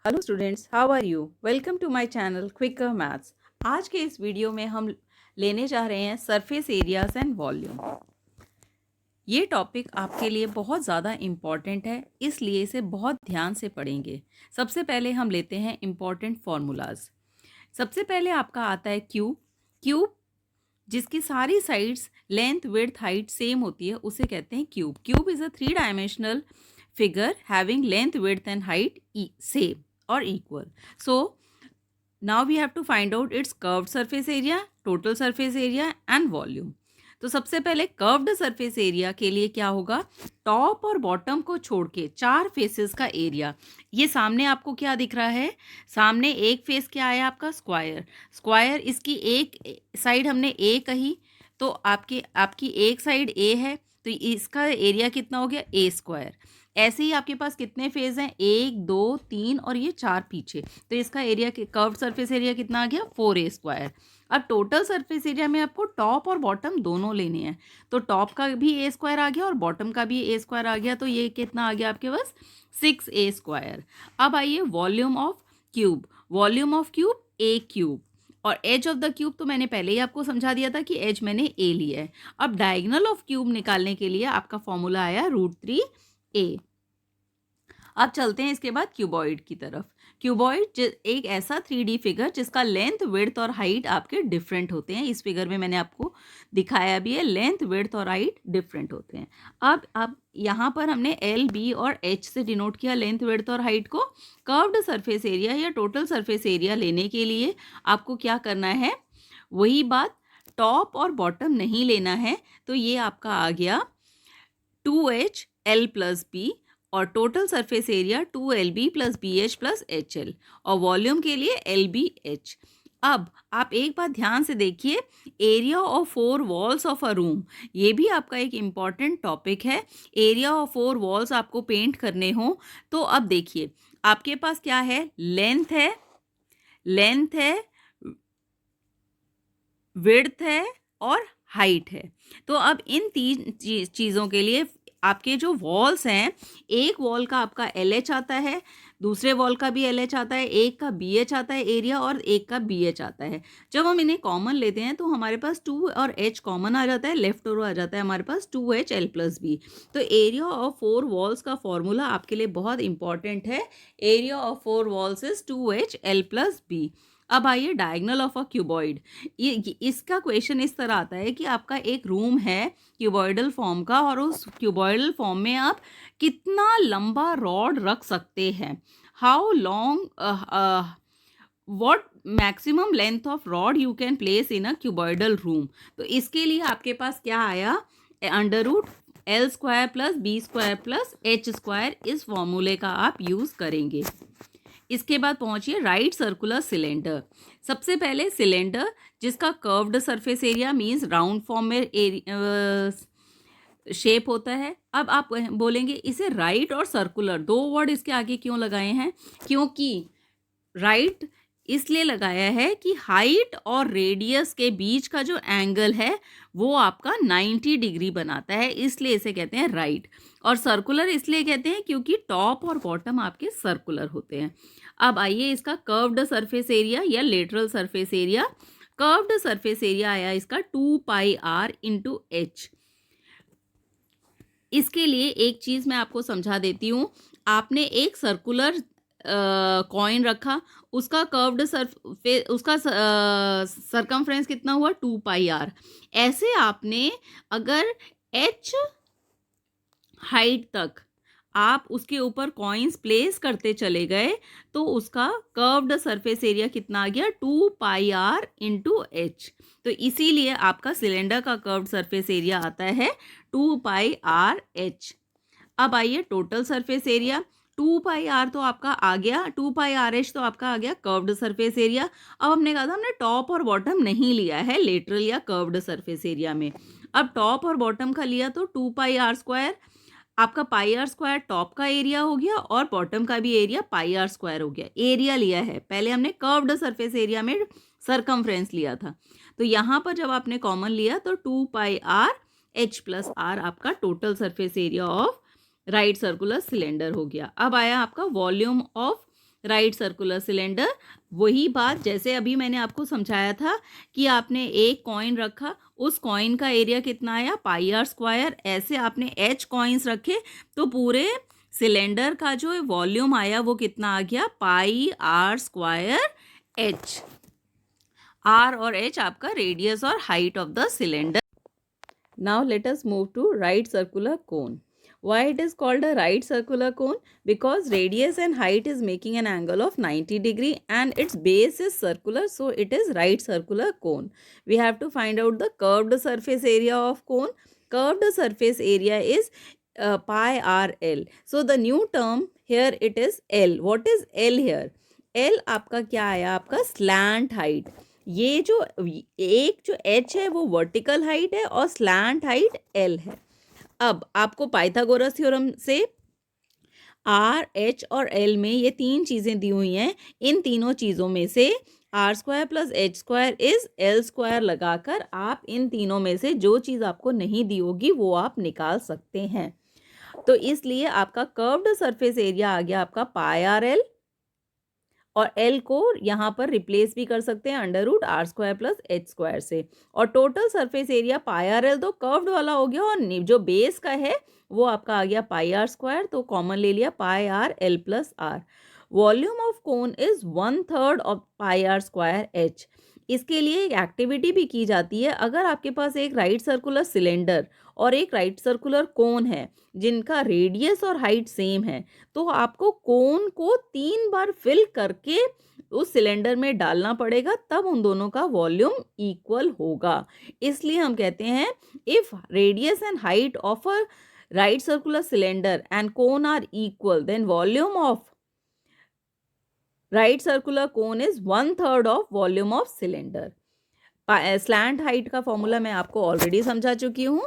Hello students, how are you? Welcome to my channel Quicker Maths. आज के इस video में हम लेने जा रहे हैं सरफेस एरियाज एंड वॉल्यूम। ये टॉपिक आपके लिए बहुत ज़्यादा इम्पॉर्टेंट है, इसलिए इसे बहुत ध्यान से पढ़ेंगे। सबसे पहले हम लेते हैं इम्पॉर्टेंट फार्मूलाज। सबसे पहले आपका आता है क्यूब। क्यूब जिसकी सारी sides length width height same होती है उसे कहते हैं cube. Cube is a 3 dimensional figure having length, width and height same or equal. So now we have to find out its curved surface area, total surface area and volume. तो सबसे पहले curved surface area के लिए क्या होगा, top और bottom को छोड़ के 4 फेसेस का एरिया। ये सामने आपको क्या दिख रहा है, सामने एक फेस क्या आया आपका स्क्वायर। स्क्वायर इसकी एक साइड हमने ए कही, तो आपकी एक साइड ए है, तो इसका एरिया कितना हो गया ए स्क्वायर। ऐसे ही आपके पास कितने फेज हैं, 1 2 3 और ये 4 पीछे, तो इसका एरिया कर्व्ड सरफेस एरिया कितना आ गया 4a स्क्वायर। अब टोटल सरफेस एरिया में आपको टॉप और बॉटम दोनों लेने हैं, तो टॉप का भी ए स्क्वायर आ गया और बॉटम का भी ए स्क्वायर आ गया, तो ये कितना आ गया आपके पास 6a स्क्वायर। अब आइए volume of cube. Volume of cube A cube, और एज ऑफ द क्यूब तो मैंने पहले ही आपको समझा दिया था कि एज मैंने ए लिया है। अब डायगोनल ऑफ क्यूब निकालने के लिए आपका फॉर्मूला आया √3a। अब चलते हैं इसके बाद क्यूबॉइड की तरफ। क्यूबॉइड एक ऐसा 3D फिगर जिसका लेंथ विड्थ और हाइट आपके डिफरेंट होते हैं। इस फिगर में मैंने आपको दिखाया भी है, लेंथ विड्थ और हाइट डिफरेंट होते हैं। अब यहाँ पर हमने एल बी और एच से डिनोट किया लेंथ विड्थ और हाइट को। कर्व्ड सरफेस एरिया या टोटल सरफेस एरिया लेने के लिए आपको क्या करना है, वही बात, टॉप और बॉटम नहीं लेना है। तो ये आपका आ गया 2h l प्लस बी, और total surface area 2lb plus BH plus HL, और वॉल्यूम के लिए LBH। अब आप एक बात ध्यान से देखिए, area of 4 walls of a room, ये भी आपका एक इम्पॉर्टेंट टॉपिक है। एरिया ऑफ 4 वॉल्स आपको पेंट करने हो, तो अब देखिए आपके पास क्या है, लेंथ है, विड्थ है और हाइट है। तो अब इन 3 चीज़ों के लिए आपके जो वॉल्स हैं, एक वॉल का आपका LH आता है, दूसरे वॉल का भी LH आता है, एक का BH आता है एरिया और एक का BH आता है। जब हम इन्हें कॉमन लेते हैं तो हमारे पास 2 और H कॉमन आ जाता है, लेफ्ट ओवर आ जाता है हमारे पास 2H L प्लस बी। तो एरिया ऑफ 4 वॉल्स का फॉर्मूला आपके लिए बहुत इंपॉर्टेंट है। Area of 4 walls is 2H L plus B. अब आइए डायगोनल ऑफ अ क्यूबॉइड। इसका क्वेश्चन इस तरह आता है कि आपका एक रूम है क्यूबॉइडल फॉर्म का, और उस क्यूबॉइडल फॉर्म में आप कितना लंबा रॉड रख सकते हैं, how long, what maximum length of rod you can place in a cuboidal room. तो इसके लिए आपके पास क्या आया, √L² plus B² plus H², इस फॉर्मूले का आप यूज़ करेंगे। इसके बाद पहुंचिए राइट सर्कुलर सिलेंडर। सबसे पहले सिलेंडर जिसका curved surface area means round form में शेप होता है। अब आप बोलेंगे इसे राइट और सर्कुलर, 2 वर्ड इसके आगे क्यों लगाए हैं, क्योंकि राइट इसलिए लगाया है कि हाइट और रेडियस के बीच का जो एंगल है वो आपका 90 डिग्री बनाता है, इसलिए इसे कहते हैं राइट। और सर्कुलर इसलिए कहते हैं क्योंकि टॉप और बॉटम आपके सर्कुलर होते हैं। अब आइए इसका कर्व्ड सरफेस एरिया या lateral surface area. Curved surface area आया इसका 2πr इंटू एच। इसके लिए एक चीज़ मैं आपको समझा देती हूँ। आपने एक सर्कुलर कॉइन रखा, उसका कर्व्ड उसका सरकमफ्रेंस कितना हुआ 2πr। ऐसे आपने अगर h हाइट तक आप उसके ऊपर कॉइन्स प्लेस करते चले गए तो उसका कर्व्ड सरफेस एरिया कितना आ गया 2πr इंटू एच। तो इसीलिए आपका सिलेंडर का कर्व्ड सरफेस एरिया आता है 2πrh। अब आइए टोटल सरफेस एरिया। 2πr तो आपका आ गया, 2πrh तो आपका आ गया कर्व्ड सरफेस एरिया। अब हमने कहा था हमने टॉप और बॉटम नहीं लिया है लेटरल या कर्व्ड सरफेस एरिया में। अब टॉप और बॉटम का लिया तो 2πr², आपका πr² टॉप का एरिया हो गया और बॉटम का भी एरिया πr² हो गया। एरिया लिया है, पहले हमने कर्व्ड सरफेस एरिया में सरकमफ्रेंस लिया था, तो यहाँ पर जब आपने कॉमन लिया तो 2πrh प्लस r आपका total surface area of right circular cylinder हो गया। अब आया आपका volume of right circular cylinder. वही बात जैसे अभी मैंने आपको समझाया था कि आपने एक कॉइन रखा, उस कॉइन का एरिया कितना आया, पाई आर स्क्वायर। ऐसे आपने एच कॉइन्स रखे तो पूरे सिलेंडर का जो वॉल्यूम आया वो कितना आ गया, pi R square H. Are और एच आपका रेडियस और height of the cylinder. Now let us move to right circular cone. Why it is called a right circular cone? Because radius and height is making an angle of 90 degree and its base is circular, so it is right circular cone. We have to find out the curved surface area of cone. Curved surface area is pi r l. So the new term here it is L. What is L here? L आपका क्या आया, आपका slant height. ये जो एक जो h है वो वर्टिकल हाइट है और स्लैंट हाइट l है। अब आपको पाइथागोरस थ्योरम से r, h और l में ये तीन चीज़ें दी हुई हैं। इन तीनों चीज़ों में से R square plus H square is L square लगाकर आप इन तीनों में से जो चीज़ आपको नहीं दी होगी वो आप निकाल सकते हैं। तो इसलिए आपका कर्व्ड सरफेस एरिया आ गया आपका पाई आर एल, और एल को यहाँ पर रिप्लेस भी कर सकते हैं under root R square plus H square से। और total surface area pi R L तो कर्व्ड वाला हो गया, और जो बेस का है वो आपका आ गया पाई आर स्क्वायर, तो कॉमन ले लिया pi R L plus R. Volume of cone is 1/3 of pi R square H. इसके लिए एक एक्टिविटी भी की जाती है। अगर आपके पास एक राइट सर्कुलर सिलेंडर और एक राइट सर्कुलर कोन है जिनका रेडियस और हाइट सेम है, तो आपको कोन को 3 बार फिल करके उस सिलेंडर में डालना पड़ेगा, तब उन दोनों का वॉल्यूम इक्वल होगा। इसलिए हम कहते हैं if radius and height of a right circular cylinder and cone are equal, then volume of right circular cone is 1/3 of volume of cylinder. Slant height का फॉर्मूला मैं आपको ऑलरेडी समझा चुकी हूँ।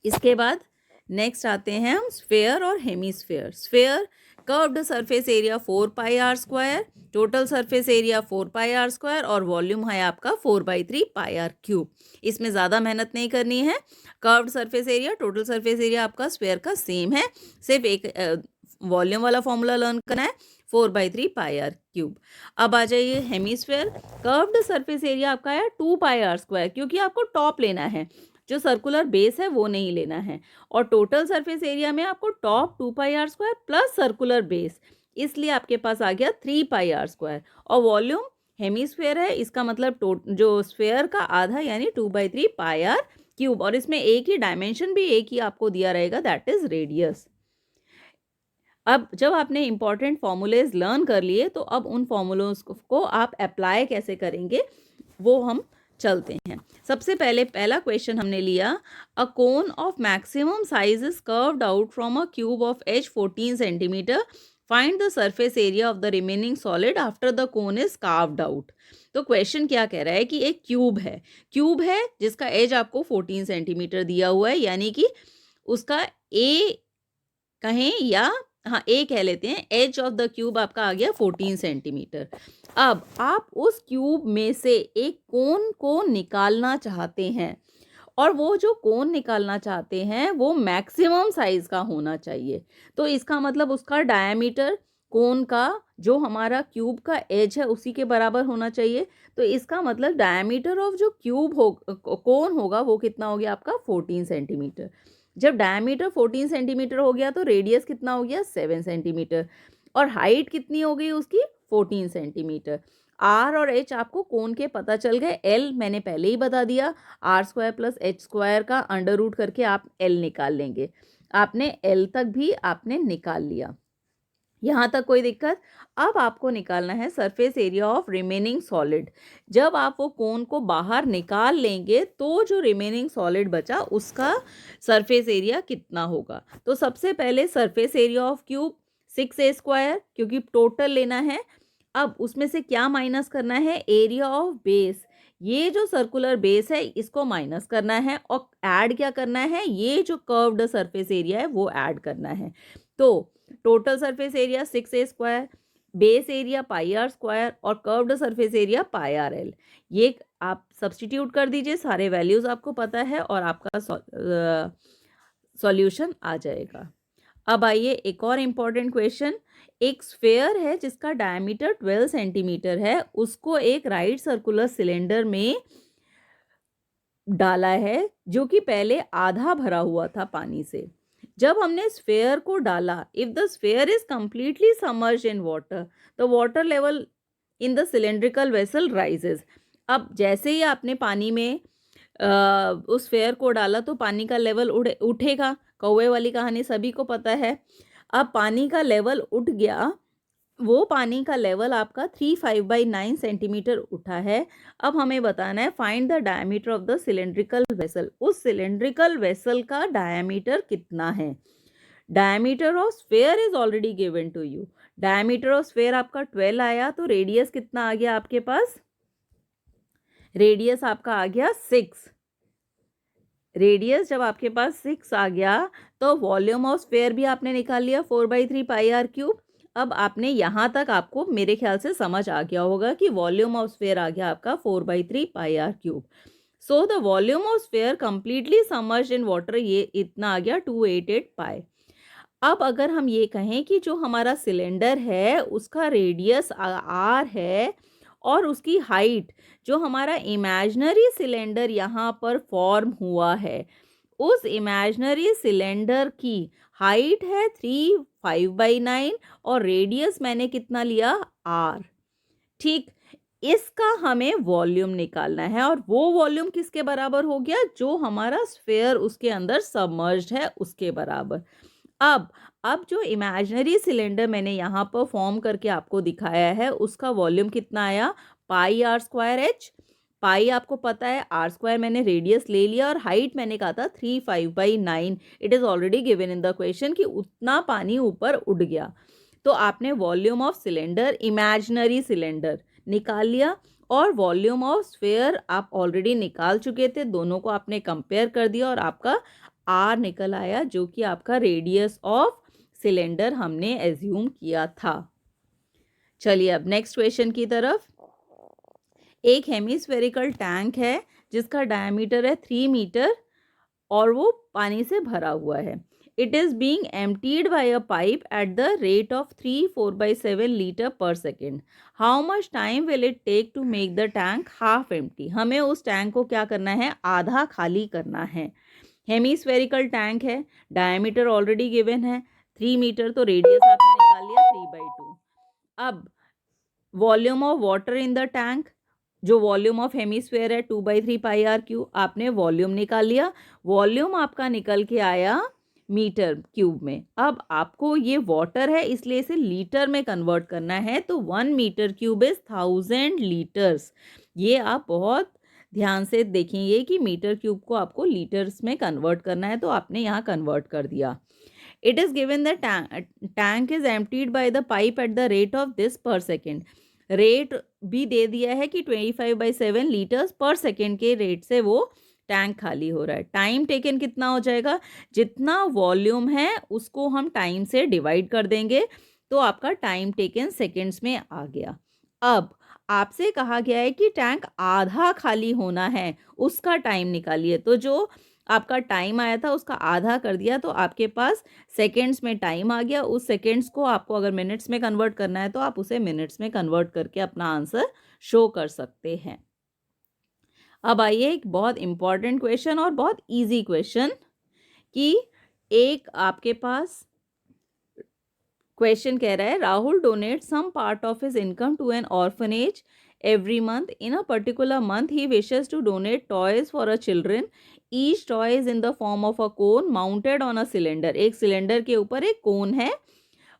इसके बाद नेक्स्ट आते हैं हम स्फेयर और hemisphere. Sphere curved surface area 4 pi R square, total surface area 4 pi R square, और वॉल्यूम है आपका 4/3 पाई आर क्यूब। इसमें ज़्यादा मेहनत नहीं करनी है। Curved surface area, total surface area आपका स्फेयर का सेम है, सिर्फ एक वॉल्यूम वाला फॉर्मूला लर्न करना है, 4/3 पाई आर क्यूब। अब आ जाइए हेमीस्फेयर। कर्व्ड सरफेस एरिया आपका है 2 पाई आर स्क्वायर, क्योंकि आपको टॉप लेना है, जो सर्कुलर बेस है वो नहीं लेना है। और टोटल सरफेस एरिया में आपको top 2 pi R square plus circular base, इसलिए आपके पास आ गया 3 पाई आर स्क्वायर। और वॉल्यूम हेमीस्फेयर है, इसका मतलब जो स्फेयर का आधा यानी 2/3 पाई आर क्यूब, और इसमें एक ही डायमेंशन भी एक ही आपको दिया रहेगा, दैट इज रेडियस। अब जब आपने इंपॉर्टेंट फॉर्मूलेज लर्न कर लिए, तो अब उन फॉर्मूलोज को आप अप्लाई कैसे करेंगे वो हम चलते हैं। सबसे पहले पहला क्वेश्चन हमने लिया, a cone of maximum size is curved out from a cube of edge 14 centimetre, find the surface area of the remaining solid after the cone is carved out. तो क्वेश्चन क्या कह रहा है कि एक क्यूब है जिसका एज आपको 14 सेंटीमीटर दिया हुआ है, यानी कि उसका ए कहें या हाँ ए कह लेते हैं, एज ऑफ द क्यूब आपका आ गया 14 सेंटीमीटर। अब आप उस क्यूब में से एक कोन को निकालना चाहते हैं, और वो जो कोन निकालना चाहते हैं वो मैक्सिमम साइज का होना चाहिए। तो इसका मतलब उसका डायमीटर कोन का जो हमारा क्यूब का एज है उसी के बराबर होना चाहिए। तो इसका मतलब डायमीटर ऑफ जो क्यूब कोन होगा वो कितना हो गया आपका 14 सेंटीमीटर। जब डायमीटर 14 सेंटीमीटर हो गया तो रेडियस कितना हो गया 7 सेंटीमीटर, और हाइट कितनी हो गई उसकी 14 सेंटीमीटर। आर और एच आपको कोन के पता चल गए, एल मैंने पहले ही बता दिया, R square plus H square का अंडर रूट करके आप एल निकाल लेंगे। आपने एल तक भी आपने निकाल लिया, यहाँ तक कोई दिक्कत। अब आपको निकालना है surface area of remaining solid. जब आप वो कोन को बाहर निकाल लेंगे तो जो रिमेनिंग सॉलिड बचा उसका सरफेस एरिया कितना होगा। तो सबसे पहले surface area of cube 6a square, क्योंकि टोटल लेना है। अब उसमें से क्या माइनस करना है, एरिया ऑफ बेस। ये जो सर्कुलर बेस है इसको माइनस करना है, और ऐड क्या करना है, ये जो कर्व्ड सरफेस एरिया है वो ऐड करना है। तो total surface area 6a square, base area pi R square, और curved surface area pi R L. ये आप सब्स्टिट्यूट कर दीजिए, सारे वैल्यूज आपको पता है और आपका सॉल्यूशन आ जाएगा। अब आइए एक और इम्पॉर्टेंट क्वेश्चन, एक स्फेयर है जिसका डायमीटर 12 सेंटीमीटर है, उसको एक राइट सर्कुलर सिलेंडर में डाला है जो कि पहले आधा भरा हुआ था पानी से। जब हमने स्फेयर को डाला, if the sphere is completely submerged in water, the water level in the cylindrical vessel rises. अब जैसे ही आपने पानी में उस स्फेयर को डाला तो पानी का लेवल उठेगा। कौवे वाली कहानी सभी को पता है। अब पानी का लेवल उठ गया, वो पानी का लेवल आपका 3/5/9 सेंटीमीटर उठा है। अब हमें बताना है find the diameter of the cylindrical vessel. उस सिलेंड्रिकल वेसल का डायमीटर कितना है। Diameter of sphere is already given to you. Diameter of sphere आपका 12 आया, तो रेडियस कितना आ गया आपके पास। रेडियस आपका आ गया 6। रेडियस जब आपके पास 6 आ गया तो वॉल्यूम ऑफ स्फेयर भी आपने निकाल लिया 4/3πr³। अब आपने यहाँ तक आपको मेरे ख्याल से समझ आ गया होगा कि वॉल्यूम ऑफ स्फेयर आ गया आपका 4/3πr³। So the volume of sphere completely submerged in water, ये इतना आ गया 288 पाई। अब अगर हम ये कहें कि जो हमारा सिलेंडर है उसका रेडियस आर है और उसकी हाइट, जो हमारा इमेजिनरी सिलेंडर यहाँ पर फॉर्म हुआ है, उस इमेजिनरी सिलेंडर की हाइट है 3/5/9 और रेडियस मैंने कितना लिया आर। ठीक, इसका हमें वॉल्यूम निकालना है और वो वॉल्यूम किसके बराबर हो गया, जो हमारा स्फेयर उसके अंदर सबमर्ज्ड है उसके बराबर। अब जो इमेजिनरी सिलेंडर मैंने यहाँ पर फॉर्म करके आपको दिखाया है उसका वॉल्यूम कितना आया, πr²h। पाई आपको पता है, r² मैंने रेडियस ले लिया और हाइट मैंने कहा था 3/5/9। It is already given in the question कि उतना पानी ऊपर उड़ गया। तो आपने volume of cylinder, imaginary cylinder निकाल लिया और वॉल्यूम ऑफ स्फेयर आप ऑलरेडी निकाल चुके थे। दोनों को आपने कंपेयर कर दिया और आपका आर निकल आया, जो कि आपका रेडियस ऑफ सिलेंडर हमने एज्यूम किया था। चलिए अब नेक्स्ट क्वेश्चन की तरफ। एक हेमिस्फेरिकल टैंक है जिसका डायमीटर है 3 मीटर और वो पानी से भरा हुआ है। It is being emptied by a pipe at the rate of 3/4/7 litre per second. How much time will it take to make the tank half empty. हमें उस टैंक को क्या करना है, आधा खाली करना है। हेमिस्फेरिकल टैंक है, डायमीटर ऑलरेडी गिवन है 3 मीटर, तो रेडियस आपने निकाल लिया 3/2। अब volume of water in the tank, जो वॉल्यूम ऑफ हेमिस्फेयर है 2/3πr³, आपने वॉल्यूम निकाल लिया। वॉल्यूम आपका निकल के आया मीटर क्यूब में। अब आपको ये वाटर है इसलिए इसे लीटर में कन्वर्ट करना है, तो 1 मीटर क्यूब इज 1000 लीटर्स। ये आप बहुत ध्यान से देखेंगे कि मीटर क्यूब को आपको लीटर्स में कन्वर्ट करना है, तो आपने यहाँ कन्वर्ट कर दिया। It is given the tank is emptied by the pipe at the rate of this पर सेकेंड। रेट भी दे दिया है कि 25/7 लीटर्स पर सेकेंड के रेट से वो टैंक खाली हो रहा है। टाइम टेकन कितना हो जाएगा, जितना वॉल्यूम है उसको हम टाइम से डिवाइड कर देंगे, तो आपका टाइम टेकन सेकेंड्स में आ गया। अब आपसे कहा गया है कि टैंक आधा खाली होना है, उसका टाइम निकालिए। तो जो आपका टाइम आया था उसका आधा कर दिया, तो आपके पास सेकेंड्स में टाइम आ गया। उस सेकेंड्स को आपको अगर मिनट्स में कन्वर्ट करना है तो आप उसे मिनट्स में कन्वर्ट करके अपना आंसर शो कर सकते हैं। अब आइए एक बहुत इम्पॉर्टेंट क्वेश्चन और बहुत इजी क्वेश्चन, कि एक आपके पास क्वेश्चन कह रहा है, Rahul donate some part of his income to an orphanage every month. In a particular month, he wishes to donate toys for a children. Each toy is in the form of a cone mounted on a cylinder. एक cylinder के ऊपर एक कोन है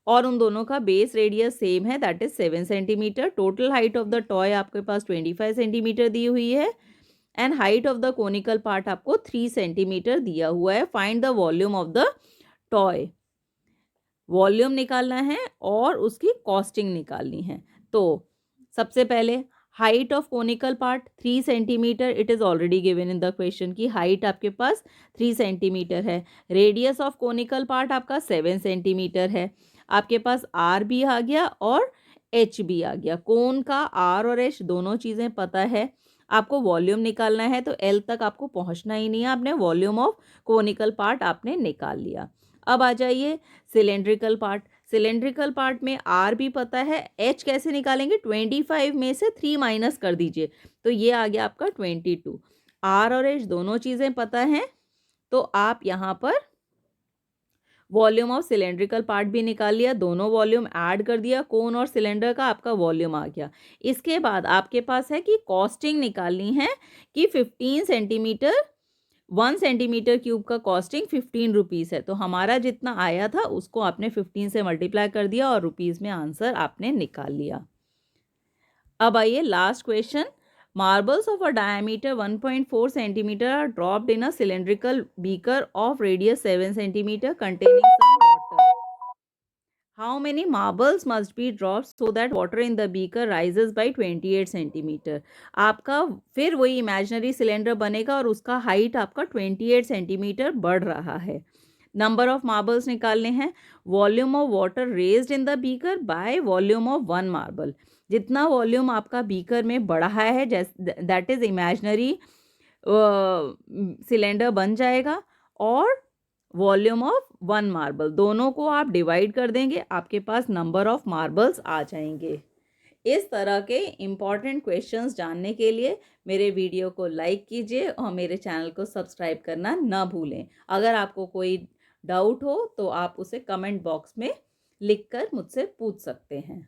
और उन दोनों का base radius same है, that is 7 centimetre. Total height of the toy आपके पास 25 सेंटीमीटर दी हुई है and height of the conical part आपको 3 सेंटीमीटर दिया हुआ है। Find the volume of the toy. Volume निकालना है और उसकी कॉस्टिंग निकालनी है। तो सबसे पहले height of conical part 3 centimetre, it is already given in the question की हाइट आपके पास 3 सेंटीमीटर है। रेडियस ऑफ कोनिकल पार्ट आपका 7 सेंटीमीटर है। आपके पास आर भी आ गया और एच भी आ गया। कोन का आर और एच दोनों चीज़ें पता है। आपको वॉल्यूम निकालना है तो एल तक आपको पहुंचना ही नहीं है, आपने वॉल्यूम ऑफ कोनिकल पार्ट आपने निकाल लिया। अब आ जाइए सिलेंड्रिकल पार्ट। सिलेंड्रिकल पार्ट में R भी पता है, H कैसे निकालेंगे, 25 में से 3 माइनस कर दीजिए तो ये आ गया आपका 22। R और H दोनों चीज़ें पता हैं तो आप यहाँ पर वॉल्यूम ऑफ सिलेंड्रिकल पार्ट भी निकाल लिया, दोनों वॉल्यूम ऐड कर दिया, कोन और सिलेंडर का आपका वॉल्यूम आ गया। इसके बाद आपके पास है कि कॉस्टिंग निकालनी है कि 15 सेंटीमीटर 1 सेंटीमीटर क्यूब का कॉस्टिंग 15 रुपीज़ है। तो हमारा जितना आया था उसको आपने 15 से मल्टीप्लाई कर दिया और रुपीज़ में आंसर आपने निकाल लिया। अब आइए last question. Marbles of a diameter 1.4 centimeter are dropped in a cylindrical beaker of radius 7 centimeter containing some water. How many marbles must be dropped so that water in the beaker rises by 28 centimeter? आपका फिर वही imaginary cylinder बनेगा और उसका height आपका 28 centimetre बढ़ रहा है। नंबर ऑफ मार्बल्स निकालने हैं। Volume of water raised in the beaker by volume of 1 marble. जितना वॉल्यूम आपका बीकर में बढ़ा है दैट इज इमेजिनरी सिलेंडर बन जाएगा और वॉल्यूम ऑफ 1 मार्बल दोनों को आप डिवाइड कर देंगे, आपके पास नंबर ऑफ मार्बल्स आ जाएंगे। इस तरह के इम्पॉर्टेंट क्वेश्चंस जानने के लिए मेरे वीडियो को लाइक कीजिए और मेरे चैनल को सब्सक्राइब करना ना भूलें। अगर आपको कोई डाउट हो तो आप उसे कमेंट बॉक्स में लिखकर मुझसे पूछ सकते हैं।